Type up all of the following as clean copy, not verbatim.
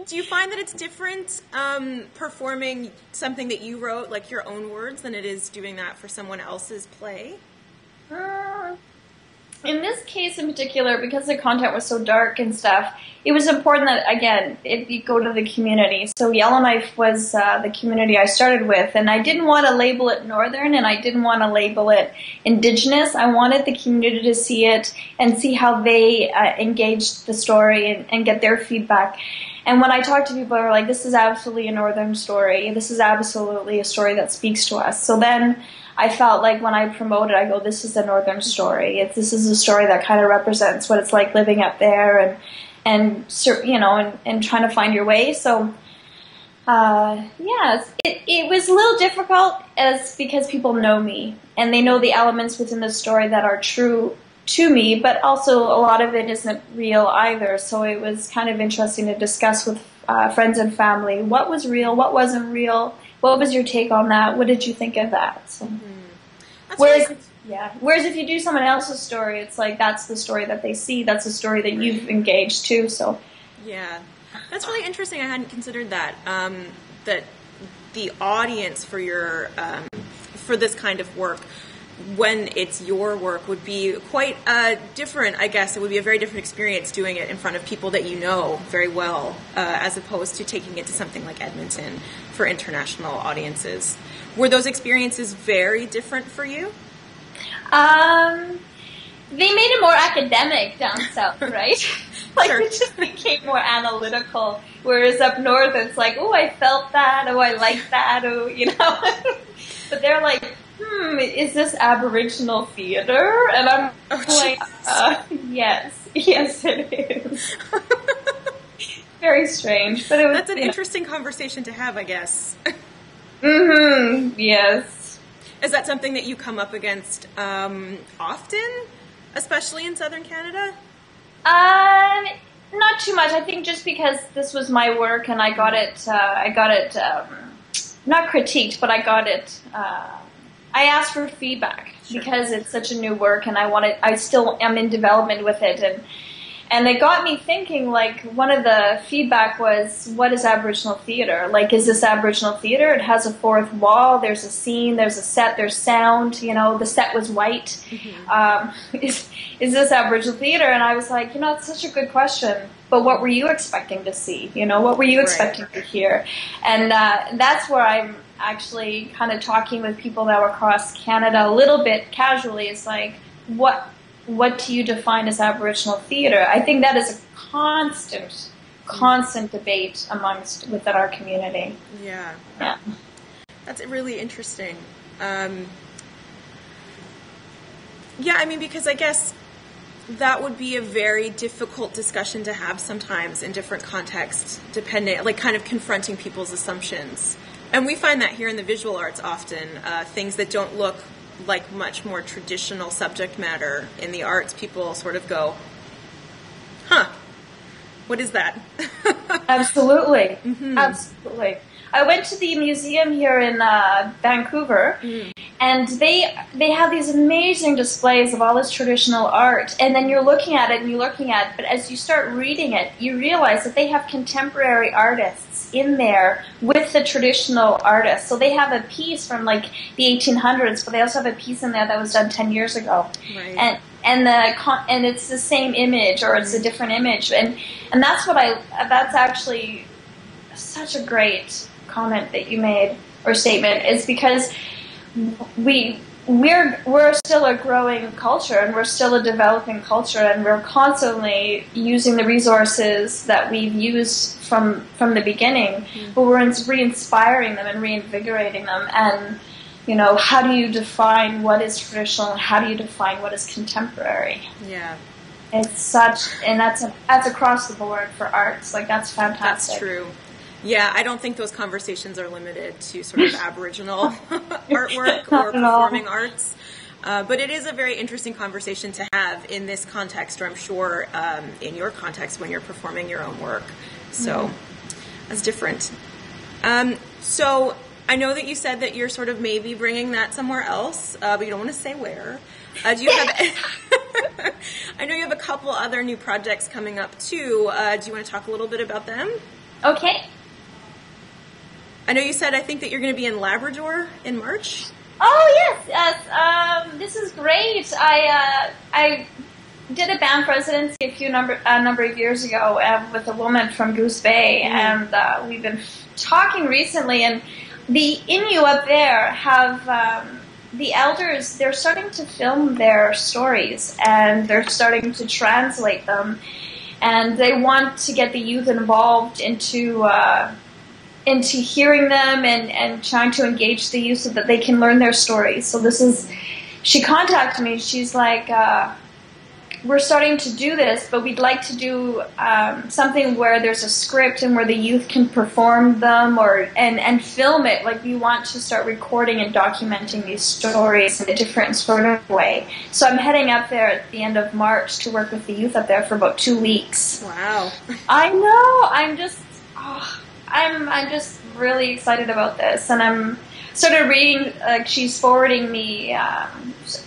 Do you find that it's different performing something that you wrote, like your own words, than it is doing that for someone else's play? In this case in particular, because the content was so dark and stuff, it was important that, again, it go to the community. So Yellowknife was the community I started with, and I didn't want to label it Northern, and I didn't want to label it Indigenous. I wanted the community to see it and see how they engaged the story and get their feedback. And when I talk to people, they're like, this is absolutely a Northern story. This is absolutely a story that speaks to us. So then I felt like when I promoted, I go, this is a Northern story. This is a story that kind of represents what it's like living up there and trying to find your way. So, it was a little difficult because people know me and they know the elements within the story that are true to me, but also a lot of it isn't real either. So it was kind of interesting to discuss with friends and family what was real, what wasn't real. What was your take on that? What did you think of that? So, whereas if you do someone else's story, it's like that's the story that they see. That's the story that you've engaged to. So, yeah, that's really interesting. I hadn't considered that. That the audience for your for this kind of work, when it's your work, would be quite different. I guess it would be a very different experience doing it in front of people that you know very well, as opposed to taking it to something like Edmonton for international audiences. Were those experiences very different for you? They made it more academic down south, right? Sure. It just became more analytical. Whereas up north, it's like, oh, I felt that, oh, I liked that, oh, But they're like, is this Aboriginal theater? And I'm yes, it is. Very strange, but it was. That's an interesting conversation to have, I guess. Yes. Is that something that you come up against often, especially in southern Canada? Not too much. I think just because this was my work and I got it not critiqued, but I got it. I asked for feedback because it's such a new work, and I still am in development with it, and it got me thinking. Like, one of the feedback was, what is Aboriginal theater? Like, is this Aboriginal theater? It has a fourth wall. There's a scene. There's a set. There's sound. The set was white. Is this Aboriginal theater? And I was like, it's such a good question. But what were you expecting to see? What were you expecting to hear? And that's where I'm actually kind of talking with people now across Canada a little bit casually. It's like, what do you define as Aboriginal theater? I think that is a constant debate within our community. Yeah. That's really interesting. Because I guess that would be a very difficult discussion to have sometimes in different contexts, depending, like kind of confronting people's assumptions. And we find that here in the visual arts often, things that don't look like much more traditional subject matter in the arts, people sort of go, what is that? Absolutely. Absolutely. I went to the museum here in Vancouver, and they have these amazing displays of all this traditional art, and then you're looking at it, but as you start reading it, you realize that they have contemporary artists in there with the traditional artists. So they have a piece from like the 1800s, but they also have a piece in there that was done 10 years ago. Right. And it's the same image, or it's a different image, and that's that's actually such a great comment that you made, or statement, is because we're still a growing culture, and we're still a developing culture, and we're constantly using the resources that we've used from the beginning, but we're re-inspiring them and reinvigorating them. And how do you define what is traditional, and how do you define what is contemporary? Yeah, it's and that's across the board for arts. Like, that's fantastic. That's true. Yeah, I don't think those conversations are limited to sort of Aboriginal artwork or performing arts. But it is a very interesting conversation to have in this context, or I'm sure in your context when you're performing your own work. So that's different. So I know that you said that you're sort of maybe bringing that somewhere else, but you don't want to say where. Do you have? I know you have a couple other new projects coming up too. Do you want to talk a little bit about them? Okay. I know you said, I think that you're going to be in Labrador in March. Oh yes, yes. This is great. I did a band residency a number of years ago with a woman from Goose Bay, and we've been talking recently. And the Innu up there have the elders. They're starting to film their stories, and they're starting to translate them, and they want to get the youth involved into hearing them and trying to engage the youth so that they can learn their stories. So she contacted me. She's like, we're starting to do this, but we'd like to do something where there's a script and where the youth can perform them and film it. Like, we want to start recording and documenting these stories in a different sort of way. So I'm heading up there at the end of March to work with the youth up there for about 2 weeks. Wow. I know. I'm just really excited about this, and I'm sort of reading. She's forwarding me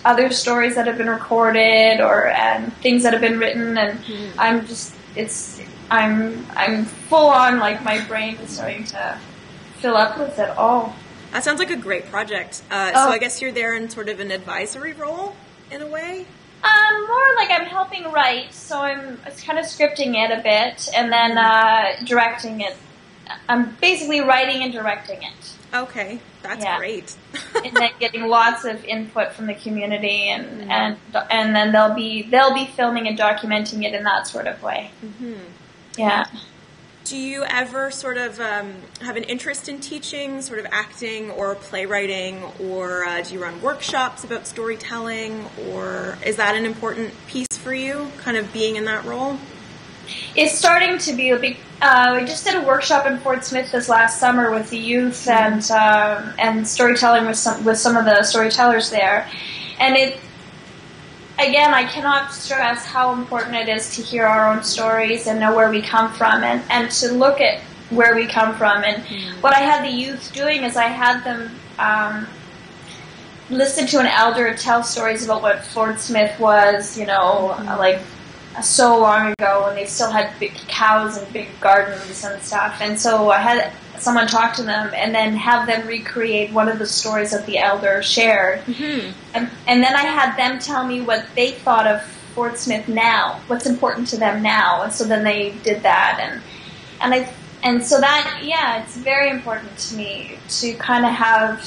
other stories that have been recorded and things that have been written, and I'm full on, like, my brain is starting to fill up with it all. That sounds like a great project. So I guess you're there in sort of an advisory role in a way. More like I'm helping write, so I'm kind of scripting it a bit, and then directing it. I'm basically writing and directing it. Okay, that's great. And then getting lots of input from the community, and then they'll be filming and documenting it in that sort of way. Mm-hmm. Yeah. Do you ever sort of have an interest in teaching, sort of acting or playwriting, or do you run workshops about storytelling, or is that an important piece for you, kind of being in that role? It's starting to be a big. We just did a workshop in Fort Smith this last summer with the youth and storytelling with some of the storytellers there, and again, I cannot stress how important it is to hear our own stories and know where we come from, and to look at where we come from. And what I had the youth doing is I had them listen to an elder tell stories about what Fort Smith was, like so long ago when they still had big cows and big gardens and stuff. And so I had someone talk to them and then have them recreate one of the stories that the elder shared. Mm-hmm. And then I had them tell me what they thought of Fort Smith now, what's important to them now. And so then they did that. And so that, it's very important to me to kind of have,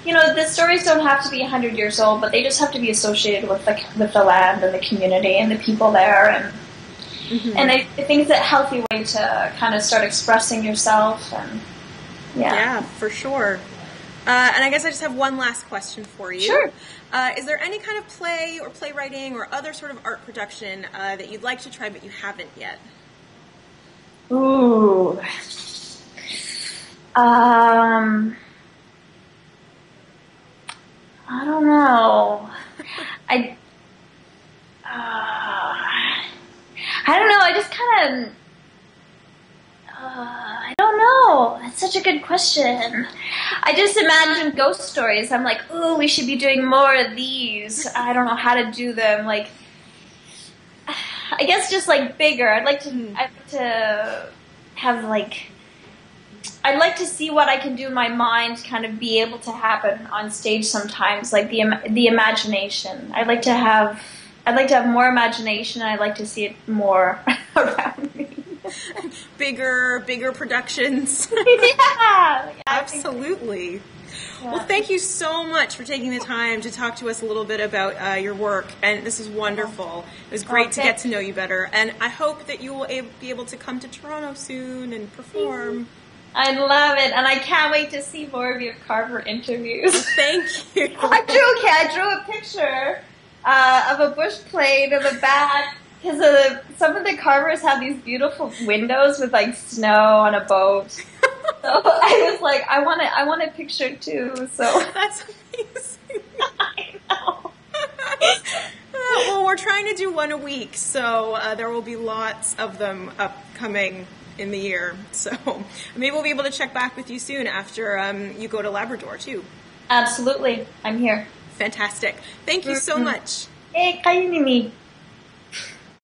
the stories don't have to be 100 years old, but they just have to be associated with the land and the community and the people there. And I think it's a healthy way to kind of start expressing yourself. And yeah, for sure. And I guess I just have one last question for you. Sure. Is there any kind of play or playwriting or other sort of art production that you'd like to try but you haven't yet? Ooh. I don't know. I don't know. I just kind of. I don't know. That's such a good question. I just imagine ghost stories. I'm like, ooh, we should be doing more of these. I don't know how to do them. Like, I guess just like bigger. I'd like to have like. I'd like to see what I can do in my mind kind of be able to happen on stage sometimes, like the imagination. I'd like to have more imagination, and I'd like to see it more around me. Bigger productions. Yeah. Absolutely. Yeah. Well, thank you so much for taking the time to talk to us a little bit about your work, and this is wonderful. It was great to get to know you better, and I hope that you will be able to come to Toronto soon and perform. I love it, and I can't wait to see more of your Carver interviews. Thank you. I drew a picture of a bush plate in the back, because some of the Carvers have these beautiful windows with like snow on a boat. So I was like, I want a picture too. So that's amazing. I know. Well, we're trying to do one a week, so there will be lots of them upcoming in the year. So maybe we'll be able to check back with you soon after you go to Labrador too. Absolutely. I'm here. Fantastic. Thank you so much. Hey, kayo ni.